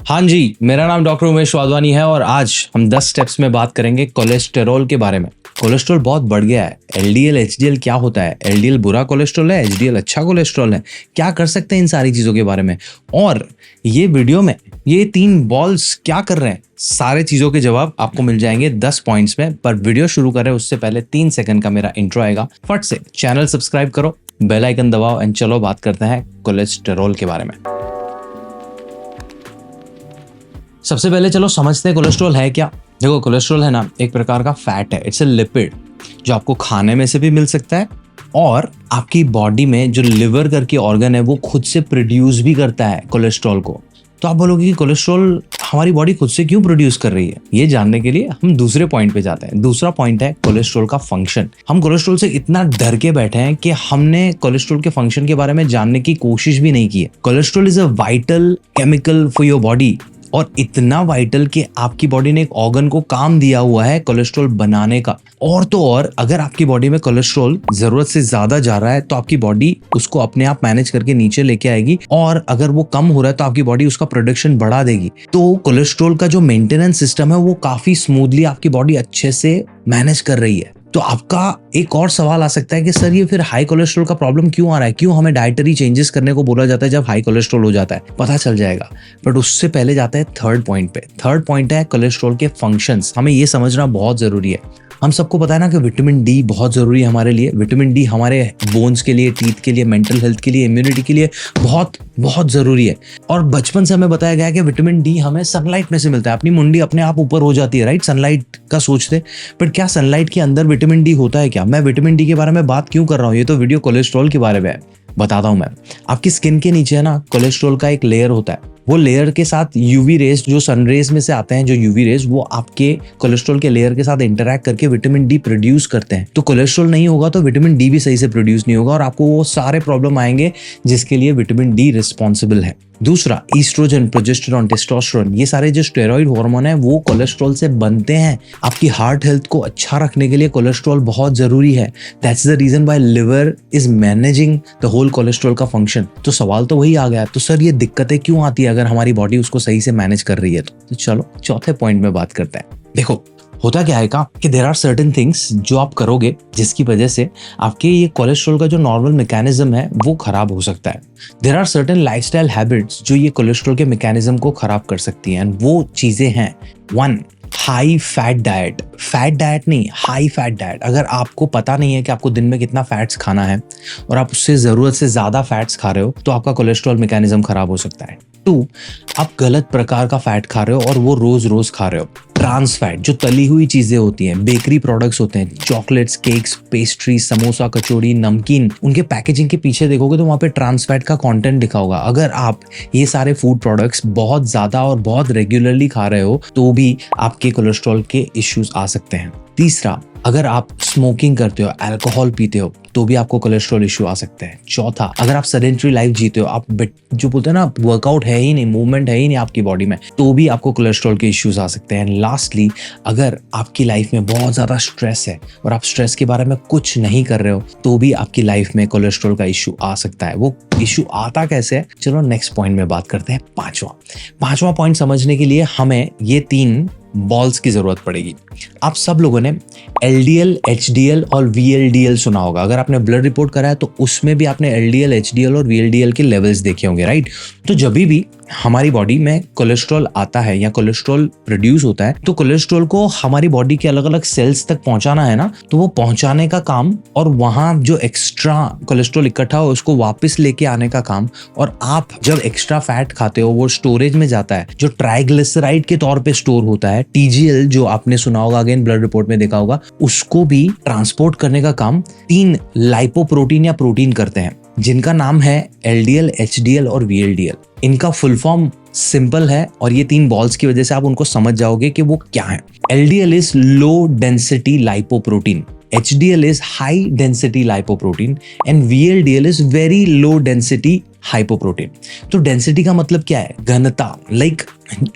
हाँ जी, मेरा नाम डॉक्टर उमेश वाधवानी है और आज हम 10 स्टेप्स में बात करेंगे कोलेस्टेरॉल के बारे में। कोलेस्ट्रॉल बहुत बढ़ गया है। एलडीएल, एचडीएल क्या होता है? एलडीएल बुरा कोलेस्ट्रॉल है, एचडीएल अच्छा कोलेस्ट्रॉल है। क्या कर सकते हैं इन सारी चीजों के बारे में? और ये वीडियो में ये 3 बॉल्स क्या कर रहे हैं, सारे चीजों के जवाब आपको मिल जाएंगे 10 पॉइंट्स में। पर वीडियो शुरू करें उससे पहले 3 सेकंड का मेरा इंट्रो आएगा। फट से चैनल सब्सक्राइब करो, बेल आइकन दबाओ एंड चलो बात करते हैं कोलेस्टेरॉल के बारे में। सबसे पहले चलो समझते हैं कोलेस्ट्रॉल है क्या। देखो, कोलेस्ट्रॉल है ना, एक प्रकार का फैट है। इट्स अ लिपिड जो आपको खाने में से भी मिल सकता है और आपकी बॉडी में जो लिवर करके ऑर्गन है वो खुद से प्रोड्यूस भी करता है कोलेस्ट्रॉल को। तो आप बोलोगे कि कोलेस्ट्रॉल हमारी बॉडी खुद से क्यों प्रोड्यूस कर रही है? ये जानने के लिए हम दूसरे पॉइंट पे जाते हैं। दूसरा पॉइंट है कोलेस्ट्रॉल का फंक्शन। हम कोलेस्ट्रॉल से इतना डर के बैठे हैं कि हमने कोलेस्ट्रॉल के फंक्शन के बारे में जानने की कोशिश भी नहीं की है। Cholesterol is a vital chemical for your body, और इतना वाइटल कि आपकी बॉडी ने एक ऑर्गन को काम दिया हुआ है कोलेस्ट्रॉल बनाने का। और तो और अगर आपकी बॉडी में कोलेस्ट्रॉल जरूरत से ज्यादा जा रहा है तो आपकी बॉडी उसको अपने आप मैनेज करके नीचे लेके आएगी, और अगर वो कम हो रहा है तो आपकी बॉडी उसका प्रोडक्शन बढ़ा देगी। तो कोलेस्ट्रॉल का जो मेंटेनेंस सिस्टम है वो काफी स्मूथली आपकी बॉडी अच्छे से मैनेज कर रही है। तो आपका एक और सवाल आ सकता है कि सर ये फिर हाई कोलेस्ट्रॉल का प्रॉब्लम क्यों आ रहा है? क्यों हमें डाइटरी चेंजेस करने को बोला जाता है जब हाई कोलेस्ट्रॉल हो जाता है? पता चल जाएगा, बट उससे पहले जाता है थर्ड पॉइंट पे। थर्ड पॉइंट है कोलेस्ट्रॉल के फंक्शंस। हमें ये समझना बहुत जरूरी है। हम सबको पता है ना कि विटामिन डी बहुत जरूरी है हमारे लिए। विटामिन डी हमारे बोन्स के लिए, टीथ के लिए, मेंटल हेल्थ के लिए, इम्यूनिटी के लिए बहुत बहुत जरूरी है। और बचपन से हमें बताया गया है कि विटामिन डी हमें सनलाइट में से मिलता है। अपनी मुंडी अपने आप ऊपर हो जाती है, राइट? सनलाइट का सोचते, बट क्या सनलाइट के अंदर विटामिन डी होता है क्या? मैं विटामिन डी के बारे में बात क्यों कर रहा हूँ? ये तो वीडियो कोलेस्ट्रॉल के बारे में है, बताता हूँ मैं। आपकी स्किन के नीचे है ना कोलेस्ट्रॉल का एक लेयर होता है। वो लेयर के साथ यूवी रेज, जो सन रेज में से आते हैं, जो यूवी रेज, वो आपके कोलेस्ट्रॉल के लेयर के साथ इंटरैक्ट करके विटामिन डी प्रोड्यूस करते हैं। तो कोलेस्ट्रॉल नहीं होगा तो विटामिन डी भी सही से प्रोड्यूस नहीं होगा और आपको वो सारे प्रॉब्लम आएंगे जिसके लिए विटामिन डी रिस्पॉन्सिबल है। दूसरा, ईस्ट्रोजन, प्रोजेस्टेरॉन, टेस्टोस्टेरोन, ये सारे जो स्टेरॉइड हार्मोन है वो कोलेस्ट्रॉल से बनते हैं। आपकी हार्ट हेल्थ को अच्छा रखने के लिए कोलेस्ट्रॉल बहुत जरूरी है। That's the reason why liver is managing the whole cholesterol का फंक्शन। तो सवाल तो वही आ गया, तो सर ये दिक्कतें क्यों आती है अगर हमारी बॉडी उसको सही से मैनेज कर रही है? तो चलो चौथे पॉइंट में बात करते हैं। देखो, होता क्या है कि देयर आर सर्टेन थिंग्स जो आप करोगे जिसकी वजह से आपके ये कोलेस्ट्रॉल का जो नॉर्मल मैकेनिज्म है वो खराब हो सकता है। There are certain lifestyle habits जो ये कोलेस्ट्रॉल के मैकेनिज्म को खराब कर सकती हैं, एंड वो चीजें हैं 1, high fat diet. Fat diet नहीं, हाई फैट डाइट। अगर आपको पता नहीं है कि आपको दिन में कितना फैट्स खाना है और आप उससे जरूरत से ज्यादा फैट्स खा रहे हो तो आपका कोलेस्ट्रॉल मैकेनिज्म खराब हो सकता है। 2, आप गलत प्रकार का फैट खा रहे हो और वो रोज रोज खा रहे हो। ट्रांस फैट, जो तली हुई चीजें होती हैं, बेकरी प्रोडक्ट्स होते हैं, चॉकलेट्स, केक्स, पेस्ट्री, समोसा, कचौड़ी, नमकीन, उनके पैकेजिंग के पीछे देखोगे तो वहां पे ट्रांस फैट का कंटेंट लिखा होगा। अगर आप ये सारे फूड प्रोडक्ट्स बहुत ज्यादा और बहुत रेगुलरली खा रहे हो तो भी आपके कोलेस्ट्रॉल के इश्यूज आ सकते हैं। तीसरा, अगर आप स्मोकिंग करते हो, अल्कोहल पीते हो तो भी आपको कोलेस्ट्रॉल इश्यू आ सकते हैं। चौथा, अगर आप सेडेंटरी लाइफ जीते हो, आप जो बोलते हैं ना वर्कआउट है ही नहीं, मूवमेंट है ही नहीं आपकी बॉडी में, तो भी आपको कोलेस्ट्रॉल के इश्यूज आ सकते हैं। लास्टली, अगर आपकी लाइफ में बहुत ज्यादा स्ट्रेस है और आप स्ट्रेस के बारे में कुछ नहीं कर रहे हो तो भी आपकी लाइफ में कोलेस्ट्रॉल का इश्यू आ सकता है। वो इश्यू आता कैसे है, चलो नेक्स्ट पॉइंट में बात करते हैं। पांचवा पॉइंट समझने के लिए हमें ये 3 बॉल्स की जरूरत पड़ेगी। आप सब लोगों ने एलडीएल, एचडीएल और वीएलडीएल सुना होगा। अगर आपने ब्लड रिपोर्ट करा है तो उसमें भी आपने एलडीएल, एचडीएल और वीएलडीएल के लेवल्स देखे होंगे, राइट? तो जब भी हमारी बॉडी में कोलेस्ट्रॉल आता है या कोलेस्ट्रॉल प्रोड्यूस होता है तो कोलेस्ट्रॉल को हमारी बॉडी के अलग अलग सेल्स तक पहुंचाना है ना, तो वो पहुंचाने का काम और वहां जो एक्स्ट्रा कोलेस्ट्रॉल इकट्ठा हो उसको वापस लेके आने का काम। और आप जब एक्स्ट्रा फैट खाते हो वो स्टोरेज में जाता है जो ट्राइग्लिसराइड के तौर पे स्टोर होता है। टीजीएल जो आपने सुना होगा, अगेन ब्लड रिपोर्ट में देखा होगा, उसको भी ट्रांसपोर्ट करने का काम 3 लाइपोप्रोटीन या प्रोटीन करते हैं जिनका नाम है एलडीएल, एचडीएल और वीएलडीएल। इनका फुल फॉर्म सिंपल है और ये 3 बॉल्स की वजह से आप उनको समझ जाओगे कि वो क्या है। LDL is low density lipoprotein, HDL is high density lipoprotein and VLDL is very low density हाइपोप्रोटीन। तो डेंसिटी का मतलब क्या है? घनता। लाइक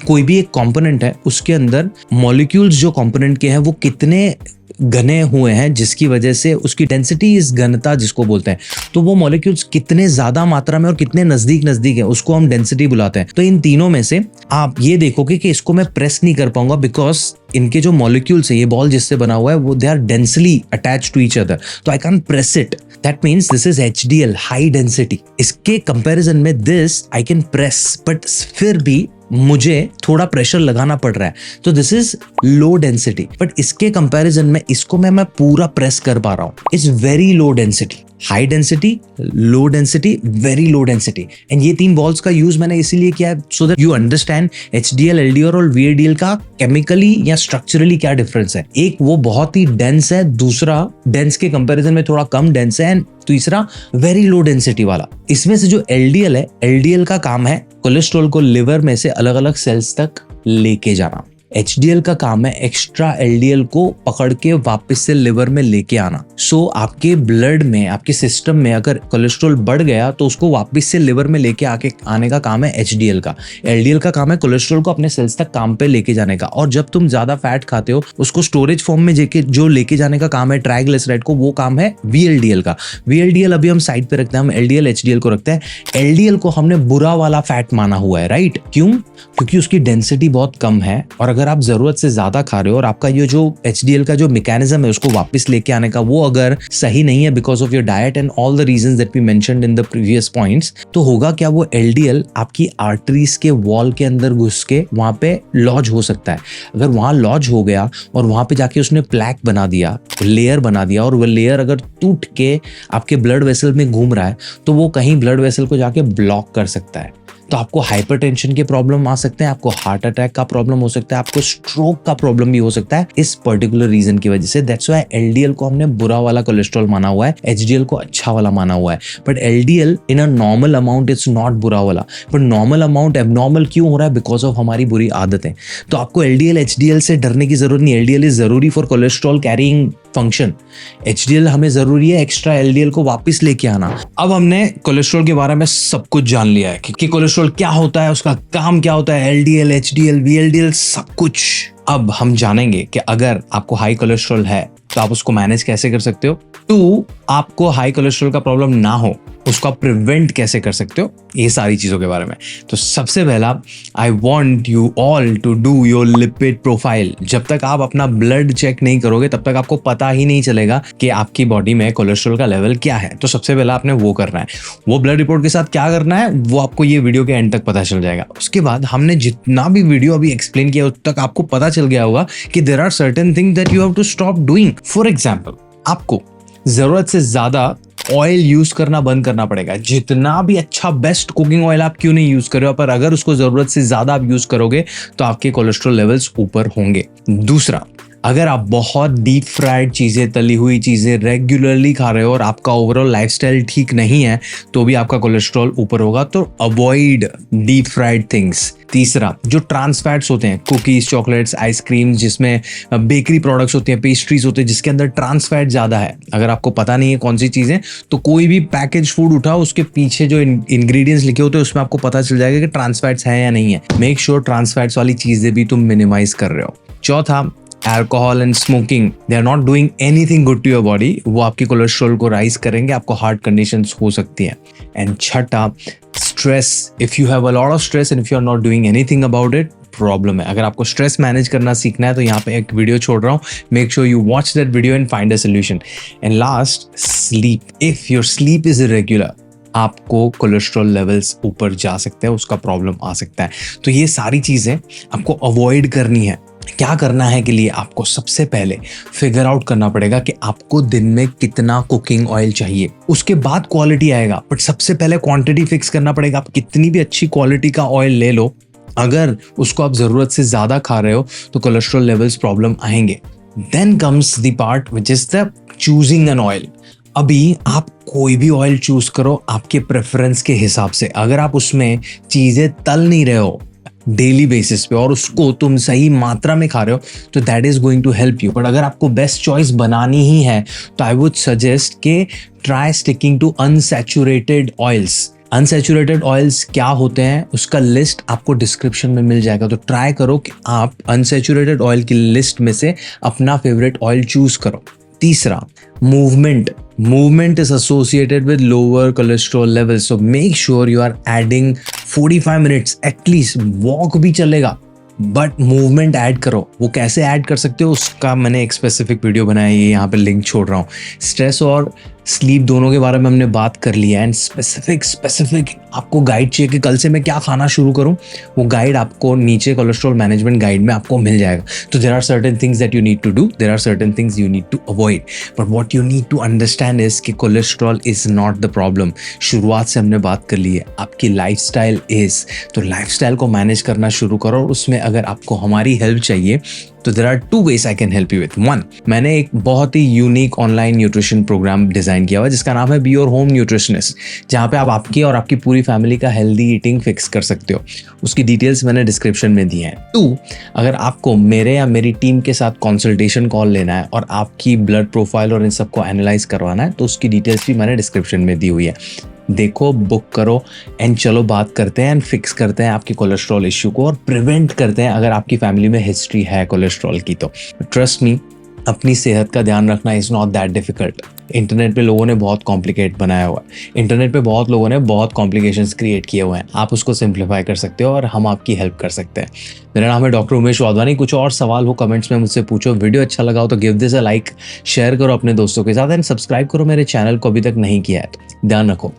कोई भी एक कंपोनेंट है उसके अंदर मॉलिक्यूल्स जो कंपोनेंट के हैं वो कितने घने हुए हैं, जिसकी वजह से उसकी डेंसिटी इस घनता जिसको बोलते हैं, तो वो मॉलिक्यूल्स कितने ज्यादा मात्रा में और कितने नजदीक नजदीक है उसको हम डेंसिटी बुलाते हैं। तो इन तीनों में से आप ये देखोगे कि इसको मैं प्रेस नहीं कर पाऊंगा बिकॉज इनके जो मॉलिक्यूल्स है, ये बॉल जिससे बना हुआ है वो they are densely attached to each other, तो I can press it. That means this is HDL, high density. इसके कंपैरिजन में this I can press, but फिर भी मुझे थोड़ा प्रेशर लगाना पड़ रहा है, तो this is low density. But इसके कंपैरिजन में इसको मैं पूरा प्रेस कर पा रहा हूं, it's very low density. High density, low density, very low density. And ये तीन बॉल्स का यूज मैंने इसीलिए किया है so that you understand HDL, LDL और VADL का केमिकली या स्ट्रक्चरली क्या डिफरेंस है। एक वो बहुत ही डेंस है, दूसरा डेंस के कंपैरिजन में थोड़ा कम डेंस है, एंड तीसरा वेरी लो डेंसिटी वाला। इसमें से जो LDL है, LDL का काम है कोलेस्ट्रॉल को लिवर में से अलग अलग सेल्स तक लेके जाना। HDL का काम है एक्स्ट्रा LDL को पकड़ के वापस से लिवर में लेके आना। सो आपके ब्लड में, आपके सिस्टम में अगर कोलेस्ट्रॉल बढ़ गया तो उसको वापस से लिवर में लेके आने का काम है HDL का। LDL का काम है कोलेस्ट्रॉल को अपने सेल्स तक काम पे लेके जाने का। और जब तुम ज्यादा फैट खाते हो उसको स्टोरेज फॉर्म में जो लेके जाने का काम है ट्राइग्लिसराइड को, वो काम है VLDL का। VLDL अभी हम साइड पे रखते हैं, हम LDL HDL को रखते हैं। LDL को हमने बुरा वाला फैट माना हुआ है, राइट? क्यों? क्योंकि उसकी डेंसिटी बहुत कम है, और अगर आप जरूरत से ज्यादा खा रहे हो और आपका ये जो HDL का जो मैकेनिज्म है उसको वापस लेके आने का वो अगर सही नहीं है because of your diet and all the reasons that we mentioned in the previous points, तो होगा क्या, वो LDL आपकी आर्टरीज के वॉल के अंदर घुस के वहां पे लॉज हो सकता है। अगर वहां लॉज हो गया और वहां पे जाके उसने प्लैक बना दिया, लेयर बना दिया, और वो लेयर अगर टूट के आपके ब्लड वेसल में घूम रहा है तो वो कहीं ब्लड वेसल को जाके ब्लॉक कर सकता है। तो आपको हाइपरटेंशन के प्रॉब्लम आ सकते हैं, आपको हार्ट अटैक का प्रॉब्लम हो सकता है, आपको स्ट्रोक का प्रॉब्लम भी हो सकता है इस पर्टिकुलर रीजन की वजह से। दैट्स व्हाई LDL को हमने बुरा वाला कोलेस्ट्रॉल माना हुआ है, HDL को अच्छा वाला माना हुआ है। But LDL in a normal amount it's not बुरा वाला, बट नॉर्मल अमाउंट एबनॉर्मल क्यों हो रहा है? बिकॉज ऑफ हमारी बुरी आदतें। तो आपको LDL HDL से डरने की जरूरत नहीं। LDL इज जरूरी for cholesterol carrying function, HDL हमें जरूरी है एक्स्ट्रा LDL को वापस लेके आना। अब हमने कोलेस्ट्रॉल के बारे में सब कुछ जान लिया है कि कोलेस्ट्रॉल क्या होता है, उसका काम क्या होता है, LDL HDL VLDL सब कुछ। अब हम जानेंगे कि अगर आपको हाई कोलेस्ट्रॉल है तो आप उसको मैनेज कैसे कर सकते हो। टू, आपको हाई कोलेस्ट्रॉल का प्रॉब्लम ना हो उसको आप प्रिवेंट कैसे कर सकते हो, ये सारी चीजों के बारे में। तो सबसे पहला, I want you all to do your lipid profile. जब तक आप अपना ब्लड चेक नहीं करोगे तब तक आपको पता ही नहीं चलेगा कि आपकी बॉडी में कोलेस्ट्रॉल का लेवल क्या है। तो सबसे पहला आपने वो करना है। वो ब्लड रिपोर्ट के साथ क्या करना है वो आपको ये वीडियो के एंड तक पता चल जाएगा। उसके बाद हमने जितना भी वीडियो अभी एक्सप्लेन किया उस तक आपको पता चल गया होगा कि there are certain things that you have to stop doing. For example, आपको जरूरत से ज्यादा ऑयल यूज करना बंद करना पड़ेगा। जितना भी अच्छा बेस्ट कुकिंग ऑयल आप क्यों नहीं यूज कर रहे हो, पर अगर उसको जरूरत से ज्यादा आप यूज करोगे तो आपके कोलेस्ट्रॉल लेवल्स ऊपर होंगे। दूसरा, अगर आप बहुत डीप फ्राइड चीजें, तली हुई चीजें रेगुलरली खा रहे हो और आपका ओवरऑल लाइफस्टाइल ठीक नहीं है तो भी आपका कोलेस्ट्रॉल ऊपर होगा। तो अवॉइड डीप फ्राइड थिंग्स। तीसरा, जो ट्रांस फैट्स होते हैं, कुकीज, चॉकलेट्स, आइसक्रीम, जिसमें बेकरी प्रोडक्ट्स होते हैं, पेस्ट्रीज होते हैं जिसके अंदर ट्रांस फैट ज्यादा है, अगर आपको पता नहीं है कौन सी चीजें, तो कोई भी पैकेज फूड उठाओ, उसके पीछे जो इंग्रेडिएंट्स लिखे होते हैं उसमें आपको पता चल जाएगा कि ट्रांस फैट्स है या नहीं है। मेक श्योर ट्रांस फैट्स वाली चीजें भी तुम मिनिमाइज कर रहे हो। चौथा, alcohol and smoking, they are not doing anything good to your body. वो आपकी कोलेस्ट्रॉल को राइज करेंगे, आपको हार्ट कंडीशंस हो सकती हैं। एंड छठा, stress. If you have a lot of stress and if you are not doing anything about it, problem है। अगर आपको स्ट्रेस मैनेज करना सीखना है तो यहाँ पे एक वीडियो छोड़ रहा हूँ, make sure you watch that video and find a solution. And last, sleep. If your sleep is irregular, आपको कोलेस्ट्रॉल लेवल्स ऊपर जा सकते हैं, उसका प्रॉब्लम आ सकता है। तो ये सारी चीजें आपको अवॉइड करनी है। क्या करना है के लिए आपको सबसे पहले फिगर आउट करना पड़ेगा कि आपको दिन में कितना कुकिंग ऑयल चाहिए, उसके बाद क्वालिटी आएगा। बट सबसे पहले क्वांटिटी फिक्स करना पड़ेगा। आप कितनी भी अच्छी क्वालिटी का ऑयल ले लो, अगर उसको आप जरूरत से ज्यादा खा रहे हो तो कोलेस्ट्रॉल लेवल्स प्रॉब्लम आएंगे। Then comes the part which is the choosing an oil. अभी आप कोई भी ऑयल चूज करो आपके प्रेफरेंस के हिसाब से। अगर आप उसमें चीजें तल नहीं रहे हो डेली बेसिस पे और उसको तुम सही मात्रा में खा रहे हो तो that is going to help you. But अगर आपको बेस्ट चॉइस बनानी ही है तो आई वुड सजेस्ट के try sticking to unsaturated oils. Unsaturated oils क्या होते हैं उसका लिस्ट आपको डिस्क्रिप्शन में मिल जाएगा, तो ट्राई करो कि आप अनसैचुरेटेड ऑयल की लिस्ट में से अपना फेवरेट ऑयल चूज करो। तीसरा, movement is associated with lower cholesterol level, so make sure you are adding 45 minutes at least. Walk भी चलेगा बट मूवमेंट ऐड करो। वो कैसे ऐड कर सकते हो उसका मैंने एक स्पेसिफिक वीडियो बनाया है, यहाँ पे लिंक छोड़ रहा हूँ। स्ट्रेस और स्लीप दोनों के बारे में हमने बात कर लिया एंड स्पेसिफिक आपको गाइड चाहिए कि कल से मैं क्या खाना शुरू करूं, वो गाइड आपको नीचे कोलेस्ट्रॉल मैनेजमेंट गाइड में आपको मिल जाएगा। तो there are certain things that you need to do, there are certain things you need to avoid, but what you need to understand is कि cholesterol is not the problem. शुरुआत से हमने बात कर ली है, आपकी लाइफस्टाइल इज, तो लाइफस्टाइल को मैनेज करना शुरू करो। और उसमें अगर आपको हमारी हेल्प चाहिए तो there are 2 ways I can help you with. 1, मैंने एक बहुत ही unique online nutrition program design किया हुआ है जिसका नाम है बी योर होम न्यूट्रिशनिस्ट, जहाँ पे आप आपकी और आपकी पूरी फैमिली का हेल्दी ईटिंग फिक्स कर सकते हो। उसकी डिटेल्स मैंने डिस्क्रिप्शन में दी हैं। 2, अगर आपको मेरे या मेरी टीम के साथ कंसल्टेशन कॉल लेना है और आपकी ब्लड प्रोफाइल और इन सबको एनालाइज करवाना है तो उसकी डिटेल्स भी मैंने डिस्क्रिप्शन में दी हुई है। देखो, बुक करो एंड चलो बात करते हैं एंड फिक्स करते हैं आपकी कोलेस्ट्रॉल इश्यू को और प्रिवेंट करते हैं अगर आपकी फैमिली में हिस्ट्री है कोलेस्ट्रॉल की तो। ट्रस्ट मी, अपनी सेहत का ध्यान रखना is not that difficult. Internet पे लोगों ने बहुत कॉम्प्लिकेट बनाया हुआ है, इंटरनेट पे बहुत लोगों ने बहुत कॉम्प्लिकेशंस क्रिएट किए हुए हैं। आप उसको सिंप्लीफाई कर सकते हो और हम आपकी हेल्प कर सकते हैं। मेरा नाम है डॉक्टर उमेश वाधवानी। कुछ और सवाल हो कमेंट्स में मुझसे पूछो। वीडियो अच्छा लगा हो तो give this a like, share करो अपने दोस्तों के साथ एंड सब्सक्राइब करो मेरे चैनल को अभी तक नहीं किया है तो। ध्यान रखो।